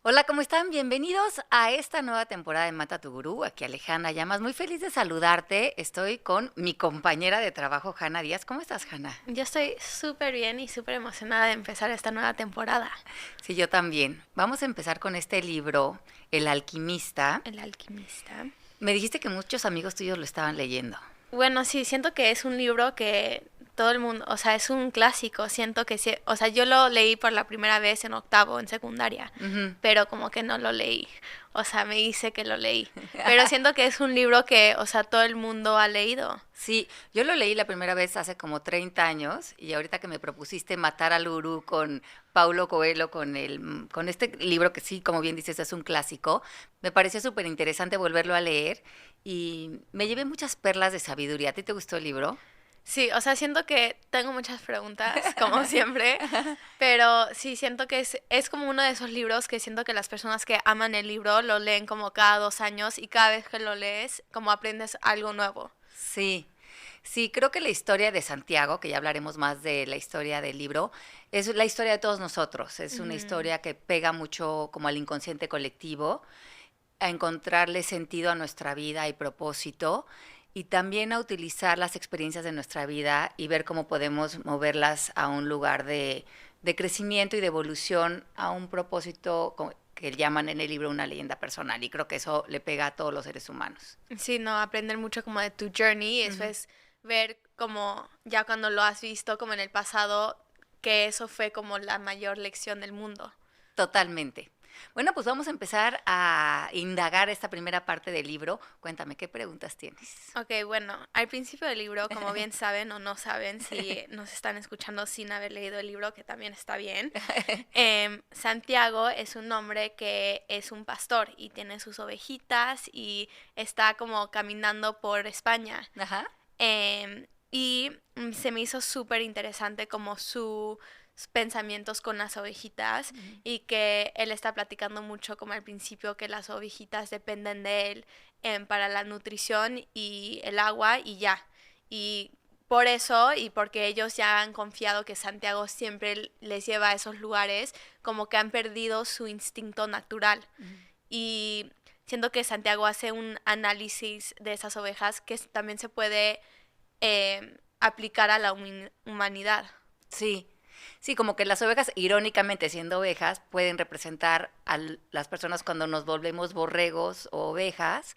Hola, ¿cómo están? Bienvenidos a esta nueva temporada de Mata tu Gurú. Aquí Alejandra Llamas, muy feliz de saludarte. Estoy con mi compañera de trabajo, Hanna Díaz. ¿Cómo estás, Hanna? Yo estoy súper bien y súper emocionada de empezar esta nueva temporada. Sí, yo también. Vamos a empezar con este libro, El alquimista. El alquimista. Me dijiste que muchos amigos tuyos lo estaban leyendo. Bueno, sí, siento que es un libro que todo el mundo, o sea, es un clásico. Siento que sí, o sea, yo lo leí por la primera vez en octavo, en secundaria, Ujú. pero como que no lo leí. O sea, me hice que lo leí. Pero siento que es un libro que, o sea, todo el mundo ha leído. Sí, yo lo leí la primera vez hace como 30 años y ahorita que me propusiste Matar al Gurú con Paulo Coelho, con este libro que sí, como bien dices, es un clásico, me pareció súper interesante volverlo a leer y me llevé muchas perlas de sabiduría. ¿A ti te gustó el libro? Sí, o sea, siento que tengo muchas preguntas, como siempre, pero sí siento que es como uno de esos libros que siento que las personas que aman el libro lo leen como cada 2 años y cada vez que lo lees, como aprendes algo nuevo. Sí, sí, creo que la historia de Santiago, que ya hablaremos más de la historia del libro, es la historia de todos nosotros. Es una Ujú. historia que pega mucho como al inconsciente colectivo, a encontrarle sentido a nuestra vida y propósito, y también a utilizar las experiencias de nuestra vida y ver cómo podemos moverlas a un lugar de crecimiento y de evolución, a un propósito que llaman en el libro una leyenda personal. Y creo que eso le pega a todos los seres humanos. Sí, no, aprender mucho como de tu journey, eso Ujú. es ver como ya cuando lo has visto como en el pasado, que eso fue como la mayor lección del mundo. Totalmente. Bueno, pues vamos a empezar a indagar esta primera parte del libro. Cuéntame, ¿qué preguntas tienes? Ok, bueno, al principio del libro, como bien saben o no saben, si nos están escuchando sin haber leído el libro, que también está bien, Santiago es un hombre que es un pastor y tiene sus ovejitas y está como caminando por España. Ajá. Se me hizo súper interesante como sus pensamientos con las ovejitas Ujú. y que él está platicando mucho como al principio que las ovejitas dependen de él para la nutrición y el agua y ya. Y por eso y porque ellos ya han confiado que Santiago siempre les lleva a esos lugares, como que han perdido su instinto natural. Ujú. Y siento que Santiago hace un análisis de esas ovejas que también se puede aplicar a la humanidad. Sí, sí, como que las ovejas, irónicamente siendo ovejas, pueden representar a las personas cuando nos volvemos borregos o ovejas,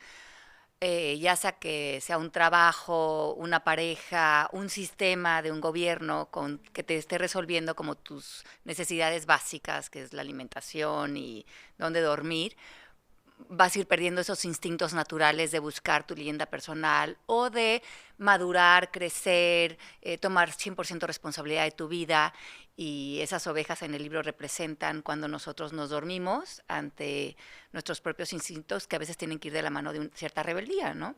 ya sea que sea un trabajo, una pareja, un sistema de un gobierno con, que te esté resolviendo como tus necesidades básicas, que es la alimentación y dónde dormir, vas a ir perdiendo esos instintos naturales de buscar tu leyenda personal o de madurar, crecer, tomar 100% responsabilidad de tu vida. Y esas ovejas en el libro representan cuando nosotros nos dormimos ante nuestros propios instintos que a veces tienen que ir de la mano de cierta rebeldía, ¿no?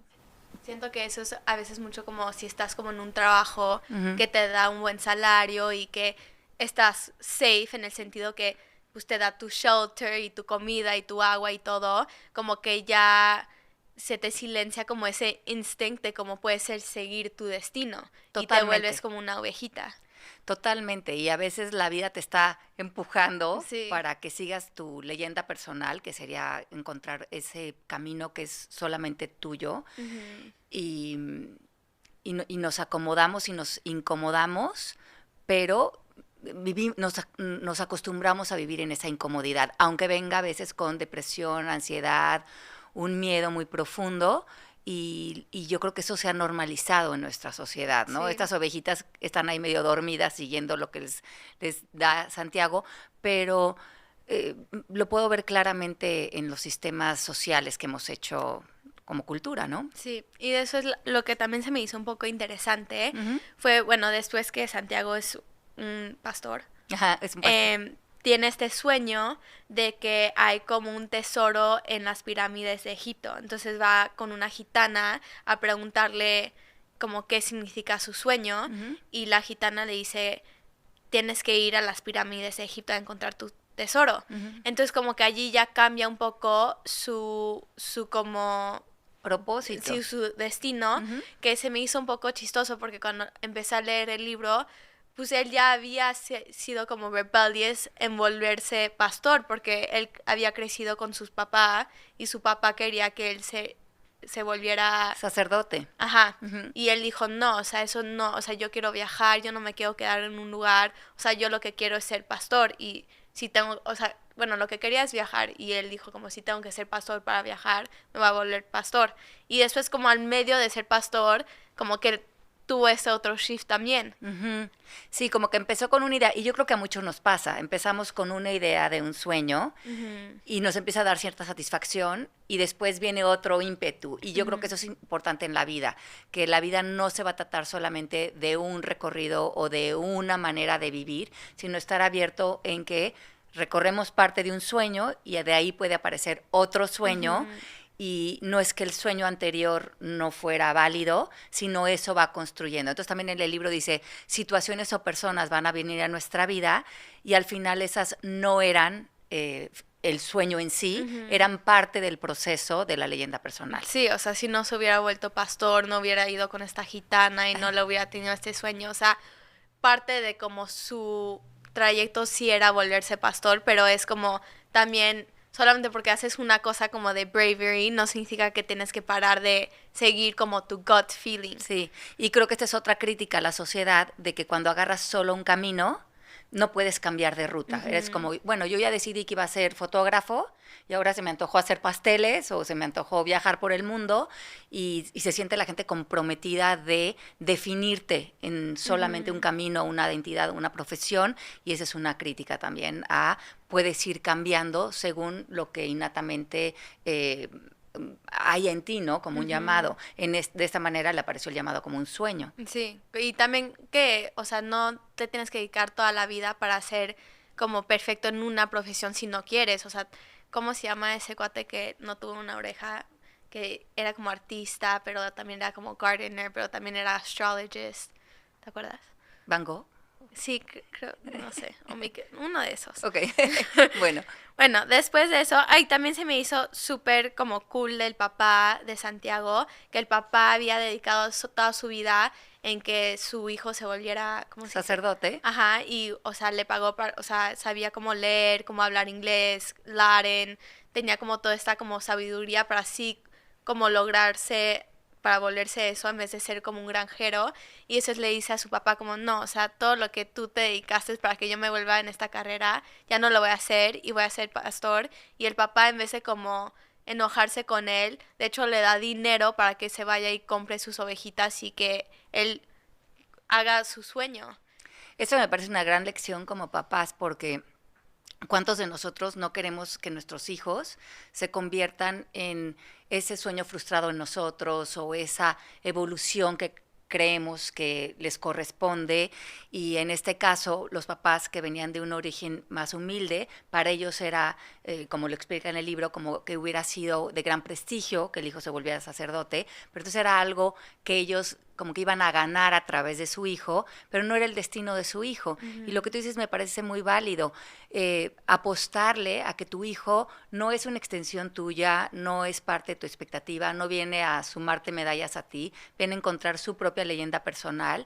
Siento que eso es a veces mucho como si estás como en un trabajo Ujú. que te da un buen salario y que estás safe en el sentido que pues te da tu shelter y tu comida y tu agua y todo, como que ya se te silencia como ese instinto de cómo puede ser seguir tu destino y te vuelves Totalmente. como una ovejita. Totalmente, y a veces la vida te está empujando Sí. para que sigas tu leyenda personal, que sería encontrar ese camino que es solamente tuyo, Ujú. y, y nos acomodamos y nos incomodamos, pero nos acostumbramos a vivir en esa incomodidad, aunque venga a veces con depresión, ansiedad, un miedo muy profundo, y yo creo que eso se ha normalizado en nuestra sociedad, ¿no? Sí. Estas ovejitas están ahí medio dormidas siguiendo lo que les da Santiago, pero lo puedo ver claramente en los sistemas sociales que hemos hecho como cultura, ¿no? Sí, y de eso es lo que también se me hizo un poco interesante, Ujú. fue, bueno, después que Santiago es un pastor, Ajá, es un pastor. tiene este sueño de que hay como un tesoro en las pirámides de Egipto. Entonces va con una gitana a preguntarle como qué significa su sueño Ujú. y la gitana le dice, tienes que ir a las pirámides de Egipto a encontrar tu tesoro. Ujú. Entonces como que allí ya cambia un poco su como Propósito. sí, su destino, Ujú. que se me hizo un poco chistoso porque cuando empecé a leer el libro, pues él ya había sido como rebellious en volverse pastor, porque él había crecido con sus papás y su papá quería que él se volviera sacerdote. Ajá. Ujú. Y él dijo, no, o sea, eso no, o sea, yo quiero viajar, yo no me quiero quedar en un lugar, o sea, yo lo que quiero es ser pastor y si tengo, o sea, bueno, lo que quería es viajar y él dijo como si tengo que ser pastor para viajar, me va a volver pastor. Y después como al medio de ser pastor, como que tuvo ese otro shift también. Ujú. Sí, como que empezó con una idea, y yo creo que a muchos nos pasa, empezamos con una idea de un sueño Ujú. y nos empieza a dar cierta satisfacción y después viene otro ímpetu. Y yo creo que Ujú. eso es importante en la vida, que la vida no se va a tratar solamente de un recorrido o de una manera de vivir, sino estar abierto en que recorremos parte de un sueño y de ahí puede aparecer otro sueño. Ujú. Y no es que el sueño anterior no fuera válido, sino eso va construyendo. Entonces también en el libro dice, situaciones o personas van a venir a nuestra vida y al final esas no eran el sueño en sí, Ujú. eran parte del proceso de la leyenda personal. Sí, o sea, si no se hubiera vuelto pastor, no hubiera ido con esta gitana y no le hubiera tenido este sueño, o sea, parte de como su trayecto sí era volverse pastor, pero es como también solamente porque haces una cosa como de bravery no significa que tienes que parar de seguir como tu gut feeling. Sí, y creo que esta es otra crítica a la sociedad de que cuando agarras solo un camino, no puedes cambiar de ruta. Eres Ujú. como, bueno, yo ya decidí que iba a ser fotógrafo y ahora se me antojó hacer pasteles o se me antojó viajar por el mundo y se siente la gente comprometida de definirte en solamente un Ujú. camino, una identidad, una profesión, y esa es una crítica también a puedes ir cambiando según lo que innatamente hay en ti, ¿no? Como un Ujú. llamado. De esta manera le apareció el llamado como un sueño. Sí, y también que, o sea, no te tienes que dedicar toda la vida para ser como perfecto en una profesión si no quieres, o sea, ¿cómo se llama ese cuate que no tuvo una oreja, que era como artista, pero también era como gardener, pero también era astrologist? ¿Te acuerdas? Van Gogh. Sí, creo, no sé, uno de esos. Ok, bueno. Bueno, después de eso, ay, también se me hizo súper como cool del papá de Santiago, que el papá había dedicado toda su vida en que su hijo se volviera, ¿cómo se dice? Sacerdote. Ajá, y, o sea, le pagó, o sea, sabía cómo leer, cómo hablar inglés, Latin, tenía como toda esta como sabiduría para así como lograrse, para volverse eso en vez de ser como un granjero. Y eso le dice a su papá como, no, o sea, todo lo que tú te dedicaste para que yo me vuelva en esta carrera, ya no lo voy a hacer y voy a ser pastor. Y el papá en vez de como enojarse con él, de hecho le da dinero para que se vaya y compre sus ovejitas y que él haga su sueño. Eso me parece una gran lección como papás porque ¿cuántos de nosotros no queremos que nuestros hijos se conviertan en ese sueño frustrado en nosotros o esa evolución que creemos que les corresponde? Y en este caso, los papás que venían de un origen más humilde, para ellos era, como lo explica en el libro, como que hubiera sido de gran prestigio que el hijo se volviera sacerdote, pero entonces era algo que ellos como que iban a ganar a través de su hijo, pero no era el destino de su hijo. Y lo que tú dices me parece muy válido. Apostarle a que tu hijo no es una extensión tuya, no es parte de tu expectativa, no viene a sumarte medallas a ti, viene a encontrar su propia leyenda personal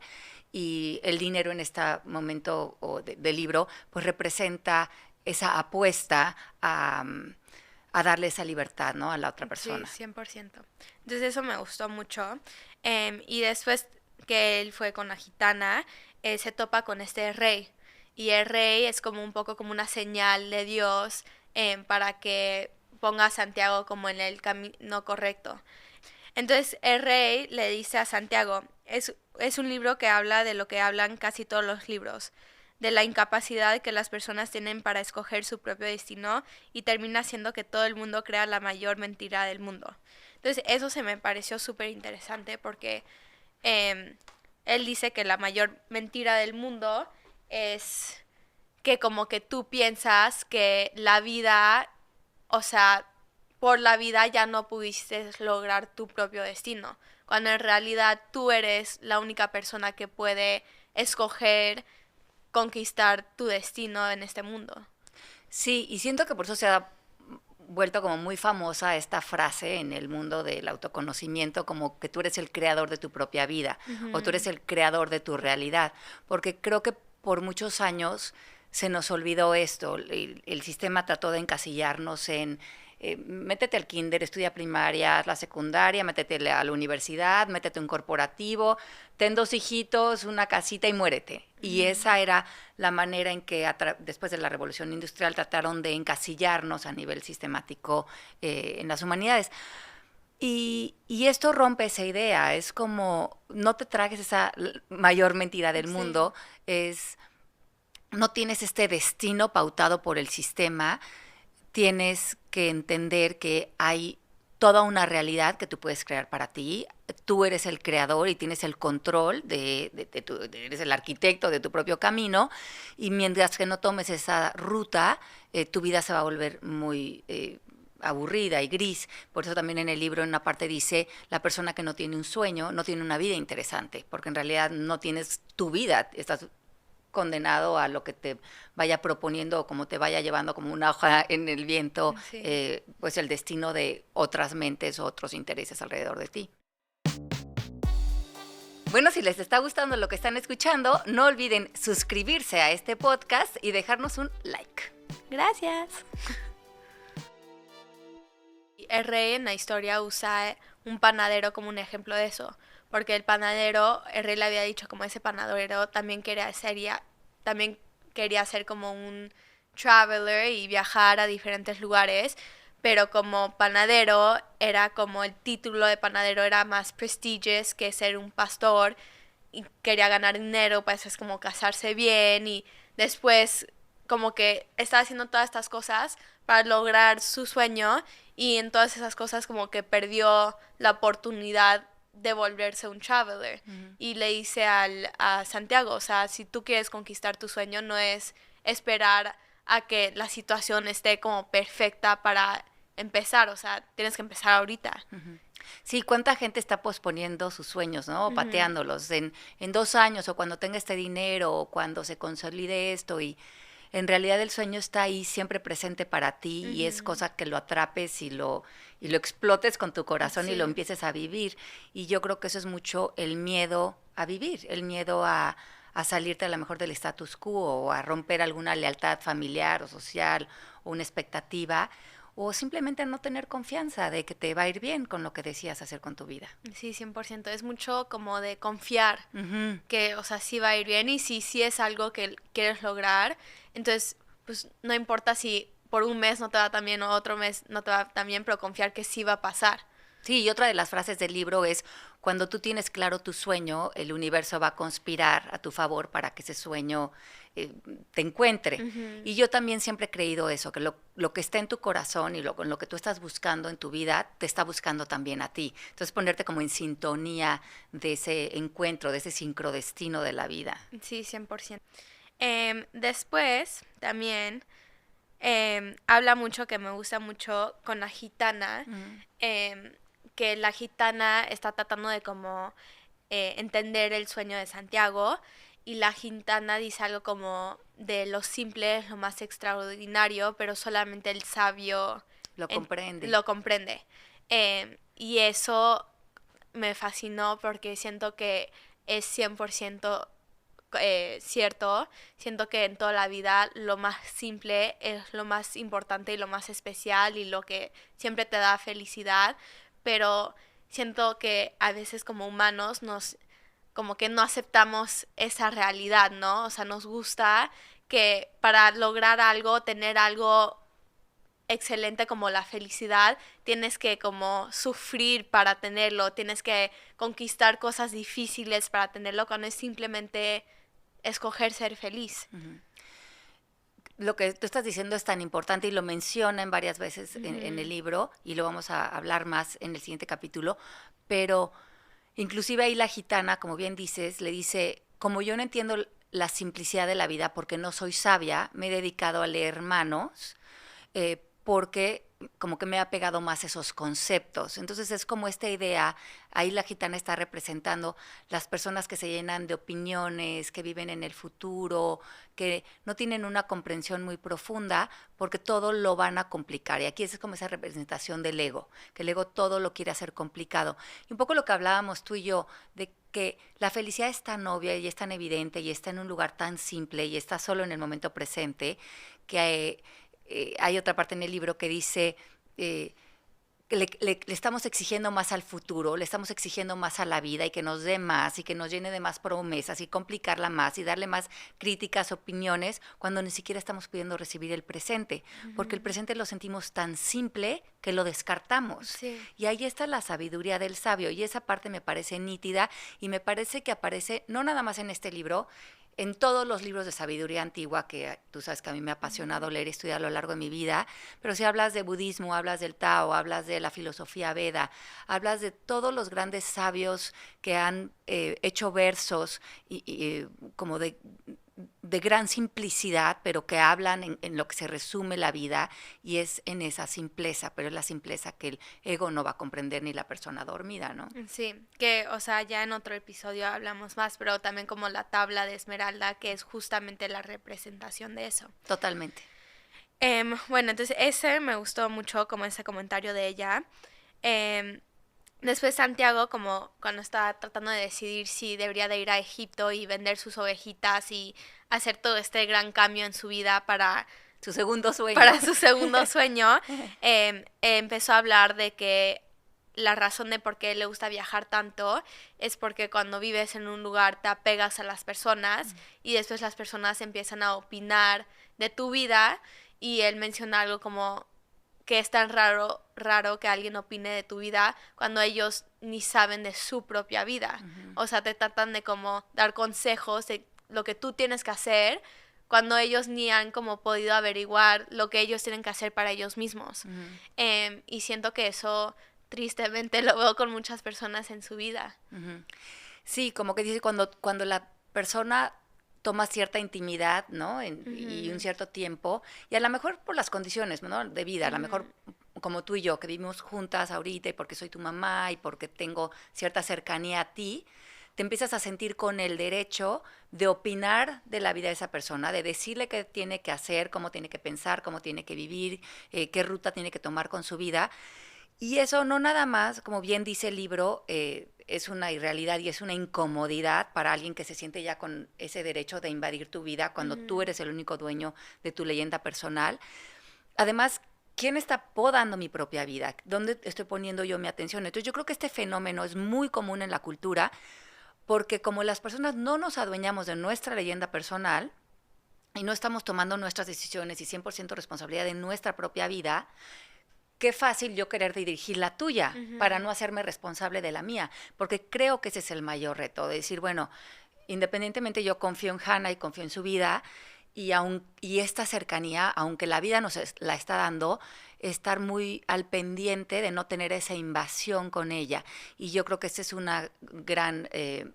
y el dinero en este momento del libro pues representa esa apuesta a darle esa libertad, ¿no? A la otra Sí, persona. 100%. Entonces eso me gustó mucho. Y después que él fue con la gitana, se topa con este rey. Y el rey es como un poco como una señal de Dios para que ponga a Santiago como en el camino correcto. Entonces el rey le dice a Santiago, es un libro que habla de lo que hablan casi todos los libros, de la incapacidad que las personas tienen para escoger su propio destino y termina siendo que todo el mundo crea la mayor mentira del mundo. Entonces eso se me pareció súper interesante porque eh, él dice que la mayor mentira del mundo es que como que tú piensas que la vida, o sea, por la vida ya no pudiste lograr tu propio destino, cuando en realidad tú eres la única persona que puede escoger conquistar tu destino en este mundo. Sí, y siento que por eso se ha vuelto como muy famosa esta frase en el mundo del autoconocimiento, como que tú eres el creador de tu propia vida o tú eres Ujú. el creador de tu realidad, porque creo que por muchos años se nos olvidó esto. El sistema trató de encasillarnos en métete al kinder, estudia primaria, la secundaria, métete a la universidad, métete a un corporativo, ten 2 hijitos, una casita y muérete. Y esa era la manera en que después de la Revolución Industrial trataron de encasillarnos a nivel sistemático en las humanidades. Y esto rompe esa idea, es como, no te tragues esa mayor mentira del mundo, no tienes este destino pautado por el sistema, tienes que entender que hay toda una realidad que tú puedes crear para ti, tú eres el creador y tienes el control, eres el arquitecto de tu propio camino, y mientras que no tomes esa ruta, tu vida se va a volver muy aburrida y gris. Por eso también en el libro en una parte dice, la persona que no tiene un sueño no tiene una vida interesante, porque en realidad no tienes tu vida, estás condenado a lo que te vaya proponiendo o como te vaya llevando como una hoja en el viento, pues el destino de otras mentes o otros intereses alrededor de ti. Bueno, si les está gustando lo que están escuchando, no olviden suscribirse a este podcast y dejarnos un like. Gracias. El rey en la historia usa un panadero como un ejemplo de eso, porque el panadero, el rey le había dicho como ese panadero también quería ser como un traveler y viajar a diferentes lugares, pero como panadero era como el título de panadero era más prestigious que ser un pastor y quería ganar dinero, pues es como casarse bien y después como que estaba haciendo todas estas cosas para lograr su sueño y en todas esas cosas como que perdió la oportunidad de volverse un traveler. Y le dice a Santiago, o sea, si tú quieres conquistar tu sueño no es esperar a que la situación esté como perfecta para empezar, o sea, tienes que empezar ahorita. Sí, ¿cuánta gente está posponiendo sus sueños, ¿no? O pateándolos en 2 años o cuando tenga este dinero o cuando se consolide esto y en realidad el sueño está ahí siempre presente para ti y es cosa que lo atrapes y lo explotes con tu corazón y lo empieces a vivir. Y yo creo que eso es mucho el miedo a vivir, el miedo a salirte a lo mejor del status quo o a romper alguna lealtad familiar o social o una expectativa o simplemente a no tener confianza de que te va a ir bien con lo que decías hacer con tu vida. Sí, 100%. Es mucho como de confiar que, o sea, sí va a ir bien y si sí es algo que quieres lograr, entonces, pues no importa si por un mes no te va tan bien o otro mes no te va tan bien, pero confiar que sí va a pasar. Sí, y otra de las frases del libro es, cuando tú tienes claro tu sueño, el universo va a conspirar a tu favor para que ese sueño te encuentre. Y yo también siempre he creído eso, que lo que está en tu corazón y lo que tú estás buscando en tu vida, te está buscando también a ti. Entonces ponerte como en sintonía de ese encuentro, de ese sincrodestino de la vida. Sí, 100%. Después, también, habla mucho, que me gusta mucho, con la gitana, que la gitana está tratando de como entender el sueño de Santiago y la gitana dice algo como de lo simple es lo más extraordinario, pero solamente el sabio lo comprende. Lo comprende. Y eso me fascinó porque siento que es 100% cierto. Siento que en toda la vida lo más simple es lo más importante y lo más especial y lo que siempre te da felicidad, pero siento que a veces como humanos como que no aceptamos esa realidad, ¿no? O sea, nos gusta que para lograr algo, tener algo excelente como la felicidad, tienes que como sufrir para tenerlo, tienes que conquistar cosas difíciles para tenerlo, cuando es simplemente escoger ser feliz. Lo que tú estás diciendo es tan importante y lo mencionan varias veces en el libro y lo vamos a hablar más en el siguiente capítulo, pero inclusive ahí la gitana, como bien dices, le dice, como yo no entiendo la simplicidad de la vida porque no soy sabia, me he dedicado a leer manos porque como que me ha pegado más esos conceptos. Entonces es como esta idea, ahí la gitana está representando las personas que se llenan de opiniones, que viven en el futuro, que no tienen una comprensión muy profunda porque todo lo van a complicar. Y aquí es como esa representación del ego, que el ego todo lo quiere hacer complicado. Y un poco lo que hablábamos tú y yo, de que la felicidad es tan obvia y es tan evidente y está en un lugar tan simple y está solo en el momento presente, que hay otra parte en el libro que dice, que le estamos exigiendo más al futuro, le estamos exigiendo más a la vida y que nos dé más y que nos llene de más promesas y complicarla más y darle más críticas, opiniones, cuando ni siquiera estamos pudiendo recibir el presente, porque el presente lo sentimos tan simple que lo descartamos. Sí. Y ahí está la sabiduría del sabio y esa parte me parece nítida y me parece que aparece no nada más en este libro, en todos los libros de sabiduría antigua, que tú sabes que a mí me ha apasionado leer y estudiar a lo largo de mi vida, pero si hablas de budismo, hablas del Tao, hablas de la filosofía Veda, hablas de todos los grandes sabios que han hecho versos como de gran simplicidad, pero que hablan en lo que se resume la vida, y es en esa simpleza, pero es la simpleza que el ego no va a comprender ni la persona dormida, ¿no? Sí, que, o sea, ya en otro episodio hablamos más, pero también como la tabla de Esmeralda, que es justamente la representación de eso. Totalmente. Bueno, entonces ese me gustó mucho, como ese comentario de ella. Después Santiago, como cuando estaba tratando de decidir si debería de ir a Egipto y vender sus ovejitas y hacer todo este gran cambio en su vida Su segundo sueño. para su segundo sueño, empezó a hablar de que la razón de por qué le gusta viajar tanto es porque cuando vives en un lugar te apegas a las personas y después las personas empiezan a opinar de tu vida y él menciona algo como que es tan raro que alguien opine de tu vida cuando ellos ni saben de su propia vida. O sea, te tratan de como dar consejos de lo que tú tienes que hacer cuando ellos ni han como podido averiguar lo que ellos tienen que hacer para ellos mismos. Y siento que eso tristemente lo veo con muchas personas en su vida. Sí, como que dice, cuando la persona toma cierta intimidad, ¿no? Y un cierto tiempo, y a lo mejor por las condiciones, ¿no? De vida, a lo mejor como tú y yo, que vivimos juntas ahorita y porque soy tu mamá y porque tengo cierta cercanía a ti, te empiezas a sentir con el derecho de opinar de la vida de esa persona, de decirle qué tiene que hacer, cómo tiene que pensar, cómo tiene que vivir, qué ruta tiene que tomar con su vida. Y eso no nada más, como bien dice el libro, es una irrealidad y es una incomodidad para alguien que se siente ya con ese derecho de invadir tu vida cuando tú eres el único dueño de tu leyenda personal. Además, ¿quién está podando mi propia vida? ¿Dónde estoy poniendo yo mi atención? Entonces yo creo que este fenómeno es muy común en la cultura porque como las personas no nos adueñamos de nuestra leyenda personal y no estamos tomando nuestras decisiones y 100% responsabilidad de nuestra propia vida, qué fácil yo querer dirigir la tuya para no hacerme responsable de la mía, porque creo que ese es el mayor reto, de decir, bueno, independientemente yo confío en Hannah y confío en su vida, y esta cercanía, aunque la vida nos la está dando, estar muy al pendiente de no tener esa invasión con ella. Y yo creo que esa es una gran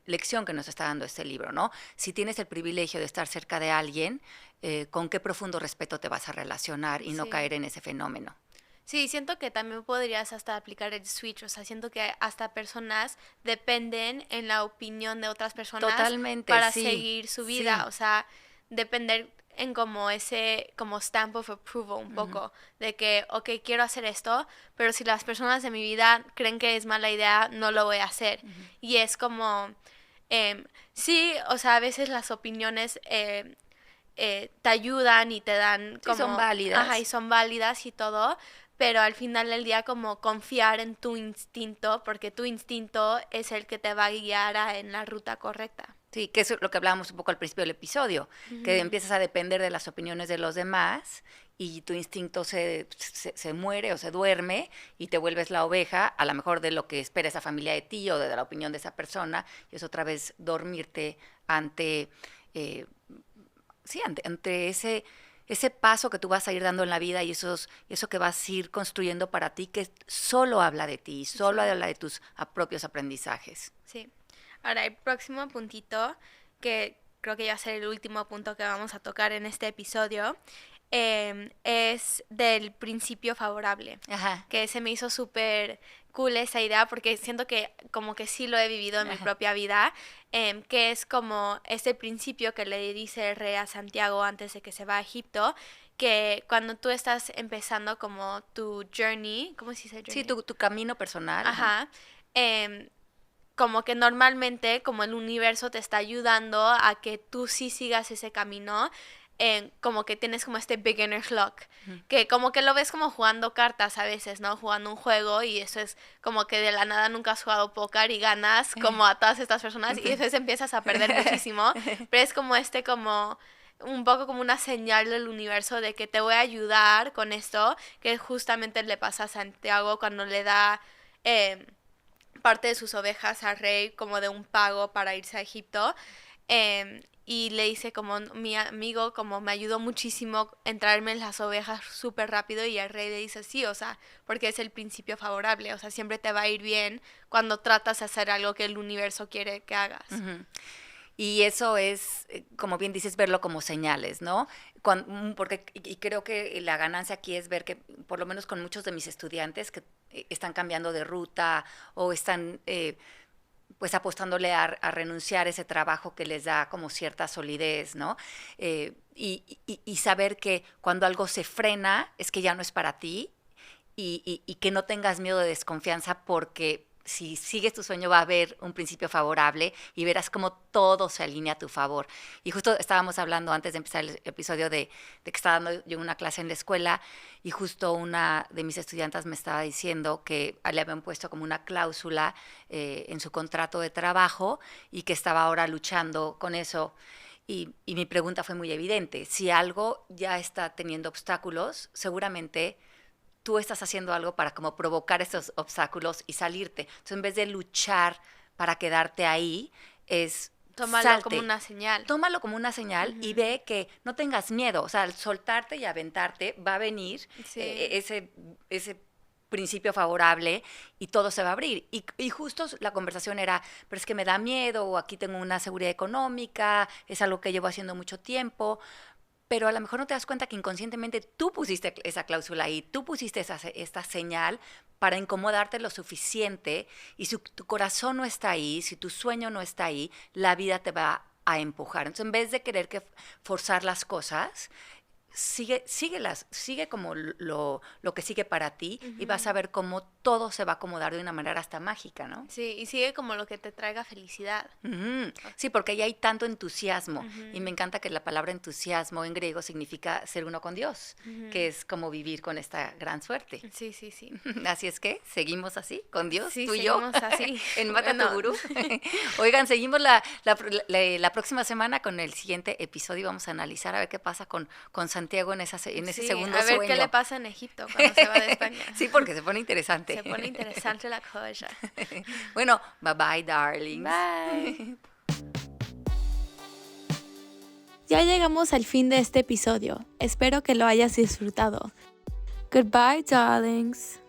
lección que nos está dando este libro, ¿no? Si tienes el privilegio de estar cerca de alguien, con qué profundo respeto te vas a relacionar y no caer en ese fenómeno. Sí, siento que también podrías hasta aplicar el switch, o sea, siento que hasta personas dependen en la opinión de otras personas Totalmente, para sí, seguir su vida, sí. o sea, depender en como ese, como stamp of approval un poco, de que, ok, quiero hacer esto, pero si las personas de mi vida creen que es mala idea, no lo voy a hacer. Y es como, sí, o sea, a veces las opiniones te ayudan y te dan Sí, son válidas. Ajá, y son válidas y todo, pero al final del día como confiar en tu instinto, porque tu instinto es el que te va a guiar en la ruta correcta. Sí, que es lo que hablábamos un poco al principio del episodio, que empiezas a depender de las opiniones de los demás y tu instinto se muere o se duerme y te vuelves la oveja, a lo mejor de lo que espera esa familia de ti o de la opinión de esa persona, y es otra vez dormirte ante, ante ese paso que tú vas a ir dando en la vida y eso que vas a ir construyendo para ti, que solo habla de ti, solo habla de tus propios aprendizajes. Sí. Ahora, el próximo puntito, que creo que ya va a ser el último punto que vamos a tocar en este episodio, es del principio favorable, Ajá. que se me hizo súper cool esa idea porque siento que como que sí lo he vivido en mi propia vida, que es como este principio que le dice el rey a Santiago antes de que se va a Egipto, que cuando tú estás empezando como tu journey, ¿cómo se dice journey? Sí, tu camino personal. Ajá. em, Como que normalmente, como el universo te está ayudando a que tú sí sigas ese camino, como que tienes como este beginner's luck, que como que lo ves como jugando cartas a veces, ¿no? Jugando un juego y eso es como que de la nada nunca has jugado póker y ganas como a todas estas personas y después empiezas a perder muchísimo, pero es como como un poco como una señal del universo de que te voy a ayudar con esto, que justamente le pasa a Santiago cuando le da parte de sus ovejas al rey como de un pago para irse a Egipto. Y le dice como mi amigo como me ayudó muchísimo en traerme las ovejas súper rápido y el rey le dice sí, o sea, porque es el principio favorable, o sea, siempre te va a ir bien cuando tratas de hacer algo que el universo quiere que hagas. Uh-huh. Y eso es, como bien dices, verlo como señales, ¿no? Porque y creo que la ganancia aquí es ver que, por lo menos con muchos de mis estudiantes que están cambiando de ruta o están pues apostándole a renunciar a ese trabajo que les da como cierta solidez, ¿no? Y saber que cuando algo se frena es que ya no es para ti y que no tengas miedo de desconfianza porque si sigues tu sueño va a haber un principio favorable y verás cómo todo se alinea a tu favor. Y justo estábamos hablando antes de empezar el episodio de que estaba dando yo una clase en la escuela y justo una de mis estudiantes me estaba diciendo que le habían puesto como una cláusula en su contrato de trabajo y que estaba ahora luchando con eso. Y mi pregunta fue muy evidente. Si algo ya está teniendo obstáculos, seguramente tú estás haciendo algo para como provocar esos obstáculos y salirte. Entonces, en vez de luchar para quedarte ahí, es Tómalo salte. como una señal. Tómalo como una señal y ve que no tengas miedo. O sea, al soltarte y aventarte va a venir Sí. ese principio favorable y todo se va a abrir. Y justo la conversación era, pero es que me da miedo, o aquí tengo una seguridad económica, es algo que llevo haciendo mucho tiempo. Pero a lo mejor no te das cuenta que inconscientemente tú pusiste esa cláusula ahí, tú pusiste esta señal para incomodarte lo suficiente y si tu corazón no está ahí, si tu sueño no está ahí, la vida te va a empujar. Entonces, en vez de querer forzar las cosas, sigue como lo que sigue para ti y vas a ver cómo todo se va a acomodar de una manera hasta mágica, ¿no? Sí, y sigue como lo que te traiga felicidad. Sí, porque ahí hay tanto entusiasmo y me encanta que la palabra entusiasmo en griego significa ser uno con Dios, que es como vivir con esta gran suerte. Sí, sí, sí. Así es que seguimos así, con Dios, Sí, tú y yo, seguimos así. en Mata Bueno. tu Gurú. Oigan, seguimos la próxima semana con el siguiente episodio y vamos a analizar a ver qué pasa con Santiago en ese Sí, segundo a ver sueño. qué le pasa en Egipto cuando se va de España. Sí, porque se pone interesante. Se pone interesante la cosa. Bueno, bye bye, darlings. Bye. Ya llegamos al fin de este episodio. Espero que lo hayas disfrutado. Goodbye, darlings.